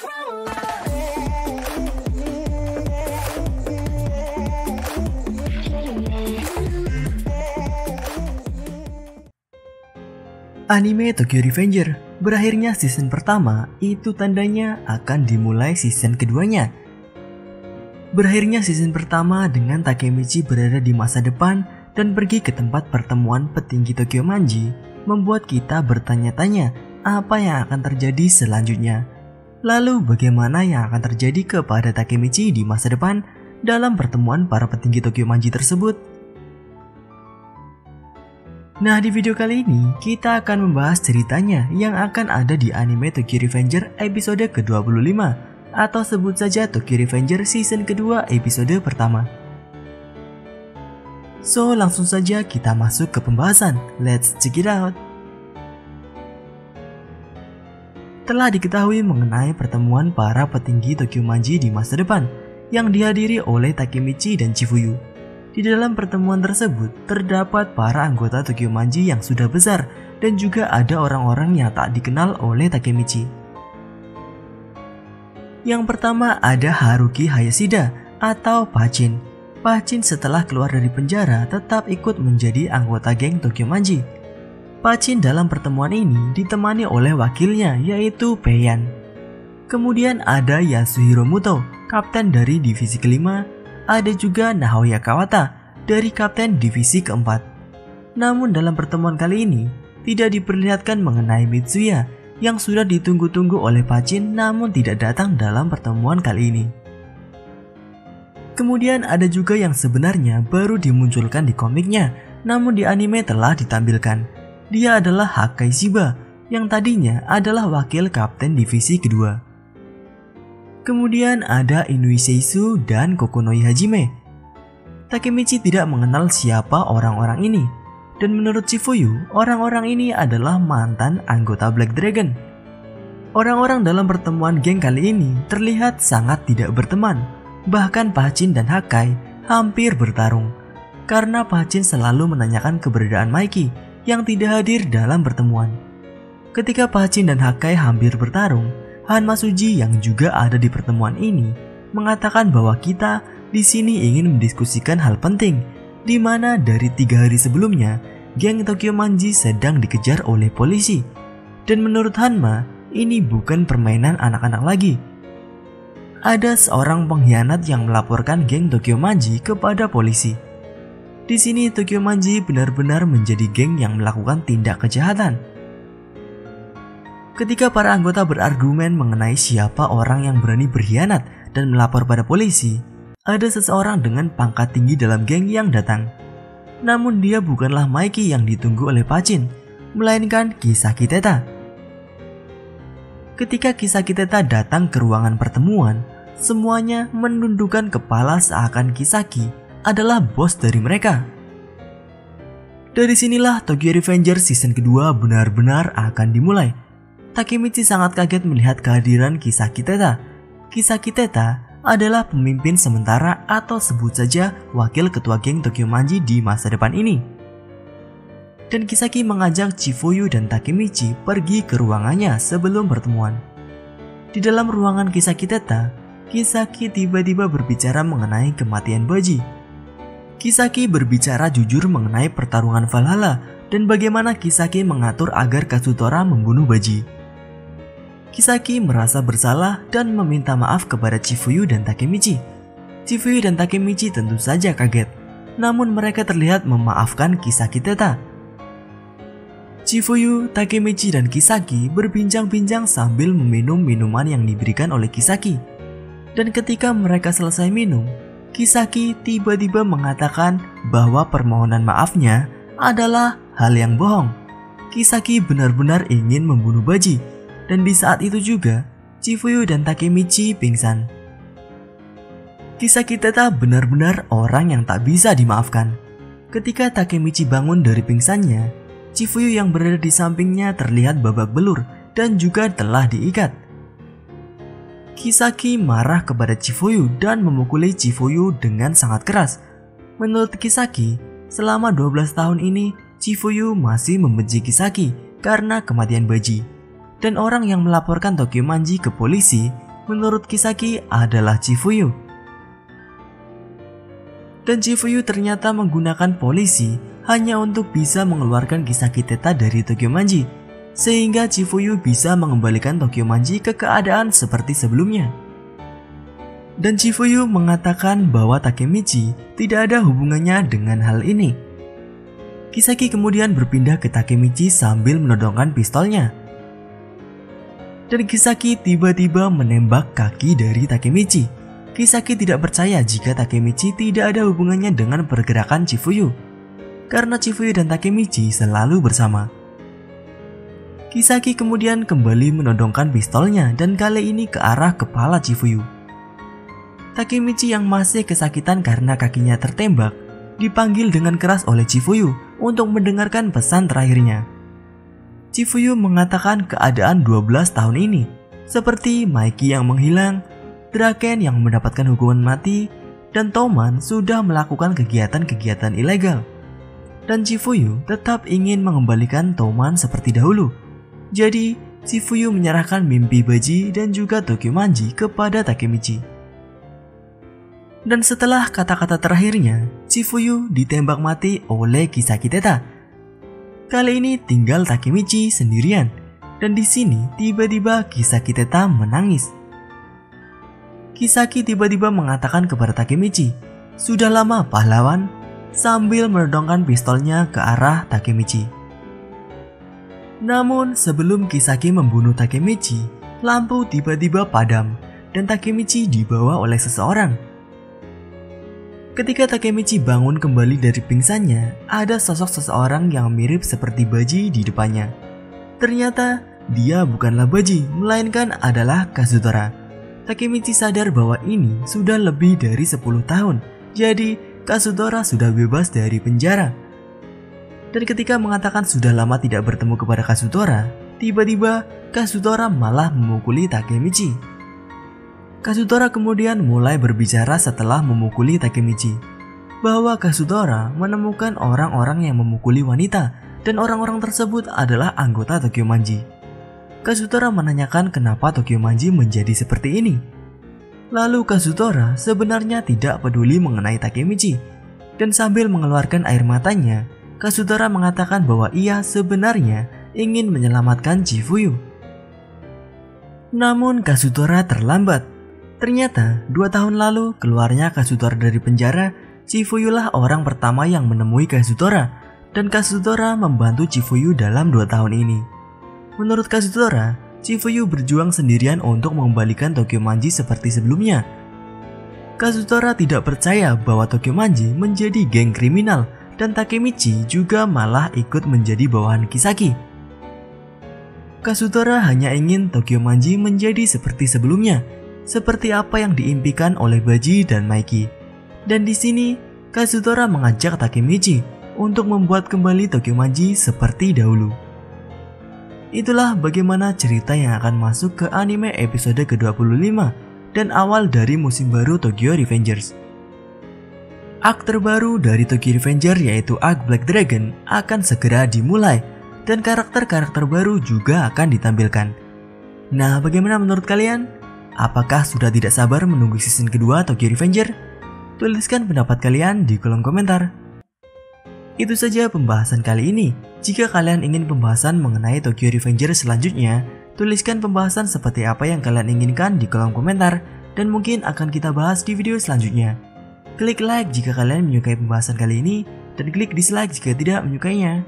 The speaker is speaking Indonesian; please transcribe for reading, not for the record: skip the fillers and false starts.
Anime Tokyo Revenger berakhirnya season pertama itu tandanya akan dimulai season keduanya. Berakhirnya season pertama dengan Takemichi berada di masa depan dan pergi ke tempat pertemuan petinggi Tokyo Manji membuat kita bertanya-tanya apa yang akan terjadi selanjutnya. Lalu bagaimana yang akan terjadi kepada Takemichi di masa depan dalam pertemuan para petinggi Tokyo Manji tersebut? Nah, di video kali ini kita akan membahas ceritanya yang akan ada di anime Tokyo Revenger episode ke-25 atau sebut saja Tokyo Revenger season kedua episode pertama. So, langsung saja kita masuk ke pembahasan. Let's check it out. Telah diketahui mengenai pertemuan para petinggi Tokyo Manji di masa depan yang dihadiri oleh Takemichi dan Chifuyu. Di dalam pertemuan tersebut terdapat para anggota Tokyo Manji yang sudah besar dan juga ada orang-orang yang tak dikenal oleh Takemichi. Yang pertama ada Haruki Hayashida atau Pachin. Pachin setelah keluar dari penjara tetap ikut menjadi anggota geng Tokyo Manji. Pachin dalam pertemuan ini ditemani oleh wakilnya yaitu Peian. Kemudian ada Yasuhiro Muto, kapten dari divisi kelima. Ada juga Naoya Kawata dari kapten divisi keempat. Namun dalam pertemuan kali ini tidak diperlihatkan mengenai Mitsuya yang sudah ditunggu-tunggu oleh Pachin namun tidak datang dalam pertemuan kali ini. Kemudian ada juga yang sebenarnya baru dimunculkan di komiknya namun di anime telah ditampilkan. Dia adalah Hakai Shiba yang tadinya adalah wakil kapten divisi kedua. Kemudian ada Inui Seisu dan Kokonoi Hajime. Takemichi tidak mengenal siapa orang-orang ini. Dan menurut Chifuyu, orang-orang ini adalah mantan anggota Black Dragon. Orang-orang dalam pertemuan geng kali ini terlihat sangat tidak berteman. Bahkan Pachin dan Hakai hampir bertarung. Karena Pachin selalu menanyakan keberadaan Maiki yang tidak hadir dalam pertemuan. Ketika Pachin dan Hakai hampir bertarung, Hanma Suji yang juga ada di pertemuan ini mengatakan bahwa kita di sini ingin mendiskusikan hal penting, di mana dari 3 hari sebelumnya geng Tokyo Manji sedang dikejar oleh polisi. Dan menurut Hanma, ini bukan permainan anak-anak lagi. Ada seorang pengkhianat yang melaporkan geng Tokyo Manji kepada polisi. Di sini Tokyo Manji benar-benar menjadi geng yang melakukan tindak kejahatan. Ketika para anggota berargumen mengenai siapa orang yang berani berkhianat dan melapor pada polisi, ada seseorang dengan pangkat tinggi dalam geng yang datang. Namun dia bukanlah Maiki yang ditunggu oleh Pachin, melainkan Kisaki Teta. Ketika Kisaki Teta datang ke ruangan pertemuan, semuanya menundukkan kepala seakan Kisaki adalah bos dari mereka. Dari sinilah Tokyo Revenger season kedua benar-benar akan dimulai. Takemichi sangat kaget melihat kehadiran Kisaki Teta. Kisaki Teta adalah pemimpin sementara atau sebut saja wakil ketua geng Tokyo Manji di masa depan ini. Dan Kisaki mengajak Chifuyu dan Takemichi pergi ke ruangannya sebelum pertemuan. Di dalam ruangan Kisaki Teta, Kisaki tiba-tiba berbicara mengenai kematian Baji. Kisaki berbicara jujur mengenai pertarungan Valhalla dan bagaimana Kisaki mengatur agar Kazutora membunuh Baji. Kisaki merasa bersalah dan meminta maaf kepada Chifuyu dan Takemichi. Chifuyu dan Takemichi tentu saja kaget, namun mereka terlihat memaafkan Kisaki Teta. Chifuyu, Takemichi, dan Kisaki berbincang-bincang sambil meminum minuman yang diberikan oleh Kisaki. Dan ketika mereka selesai minum, Kisaki tiba-tiba mengatakan bahwa permohonan maafnya adalah hal yang bohong. Kisaki benar-benar ingin membunuh Baji. Dan di saat itu juga, Chifuyu dan Takemichi pingsan. Kisaki Teta benar-benar orang yang tak bisa dimaafkan. Ketika Takemichi bangun dari pingsannya, Chifuyu yang berada di sampingnya terlihat babak belur dan juga telah diikat. Kisaki marah kepada Chifuyu dan memukuli Chifuyu dengan sangat keras. Menurut Kisaki, selama 12 tahun ini, Chifuyu masih membenci Kisaki karena kematian Baji. Dan orang yang melaporkan Tokyo Manji ke polisi menurut Kisaki adalah Chifuyu. Dan Chifuyu ternyata menggunakan polisi hanya untuk bisa mengeluarkan Kisaki Teta dari Tokyo Manji, sehingga Chifuyu bisa mengembalikan Tokyo Manji ke keadaan seperti sebelumnya. Dan Chifuyu mengatakan bahwa Takemichi tidak ada hubungannya dengan hal ini. Kisaki kemudian berpindah ke Takemichi sambil menodongkan pistolnya. Dan Kisaki tiba-tiba menembak kaki dari Takemichi. Kisaki tidak percaya jika Takemichi tidak ada hubungannya dengan pergerakan Chifuyu, karena Chifuyu dan Takemichi selalu bersama. Kisaki kemudian kembali menodongkan pistolnya dan kali ini ke arah kepala Chifuyu. Takemichi yang masih kesakitan karena kakinya tertembak dipanggil dengan keras oleh Chifuyu untuk mendengarkan pesan terakhirnya. Chifuyu mengatakan keadaan 12 tahun ini, seperti Maiki yang menghilang, Draken yang mendapatkan hukuman mati, dan Toman sudah melakukan kegiatan-kegiatan ilegal. Dan Chifuyu tetap ingin mengembalikan Toman seperti dahulu. Jadi, Chifuyu menyerahkan mimpi Baji dan juga Tokyo Manji kepada Takemichi. Dan setelah kata-kata terakhirnya, Chifuyu ditembak mati oleh Kisaki Teta. Kali ini tinggal Takemichi sendirian, dan di sini tiba-tiba Kisaki Teta menangis. Kisaki tiba-tiba mengatakan kepada Takemichi, "Sudah lama pahlawan," sambil menodongkan pistolnya ke arah Takemichi. Namun sebelum Kisaki membunuh Takemichi, lampu tiba-tiba padam dan Takemichi dibawa oleh seseorang. Ketika Takemichi bangun kembali dari pingsannya, ada sosok seseorang yang mirip seperti Baji di depannya. Ternyata dia bukanlah Baji, melainkan adalah Kazutora. Takemichi sadar bahwa ini sudah lebih dari 10 tahun, jadi Kazutora sudah bebas dari penjara. Dan ketika mengatakan sudah lama tidak bertemu kepada Kazutora, tiba-tiba Kazutora malah memukuli Takemichi. Kazutora kemudian mulai berbicara setelah memukuli Takemichi, bahwa Kazutora menemukan orang-orang yang memukuli wanita dan orang-orang tersebut adalah anggota Tokyo Manji. Kazutora menanyakan kenapa Tokyo Manji menjadi seperti ini. Lalu Kazutora sebenarnya tidak peduli mengenai Takemichi, dan sambil mengeluarkan air matanya, Kazutora mengatakan bahwa ia sebenarnya ingin menyelamatkan Chifuyu. Namun Kazutora terlambat. Ternyata 2 tahun lalu keluarnya Kazutora dari penjara, Chifuyu lah orang pertama yang menemui Kazutora, dan Kazutora membantu Chifuyu dalam 2 tahun ini. Menurut Kazutora, Chifuyu berjuang sendirian untuk mengembalikan Tokyo Manji seperti sebelumnya. Kazutora tidak percaya bahwa Tokyo Manji menjadi geng kriminal dan Takemichi juga malah ikut menjadi bawahan Kisaki. Kazutora hanya ingin Tokyo Manji menjadi seperti sebelumnya, seperti apa yang diimpikan oleh Baji dan Maiki. Dan di sini Kazutora mengajak Takemichi untuk membuat kembali Tokyo Manji seperti dahulu. Itulah bagaimana cerita yang akan masuk ke anime episode ke-25 dan awal dari musim baru Tokyo Revengers. Arc terbaru dari Tokyo Revenger yaitu Arc Black Dragon akan segera dimulai dan karakter-karakter baru juga akan ditampilkan. Nah, bagaimana menurut kalian? Apakah sudah tidak sabar menunggu season kedua Tokyo Revenger? Tuliskan pendapat kalian di kolom komentar. Itu saja pembahasan kali ini. Jika kalian ingin pembahasan mengenai Tokyo Revenger selanjutnya, tuliskan pembahasan seperti apa yang kalian inginkan di kolom komentar dan mungkin akan kita bahas di video selanjutnya. Klik like jika kalian menyukai pembahasan kali ini dan klik dislike jika tidak menyukainya.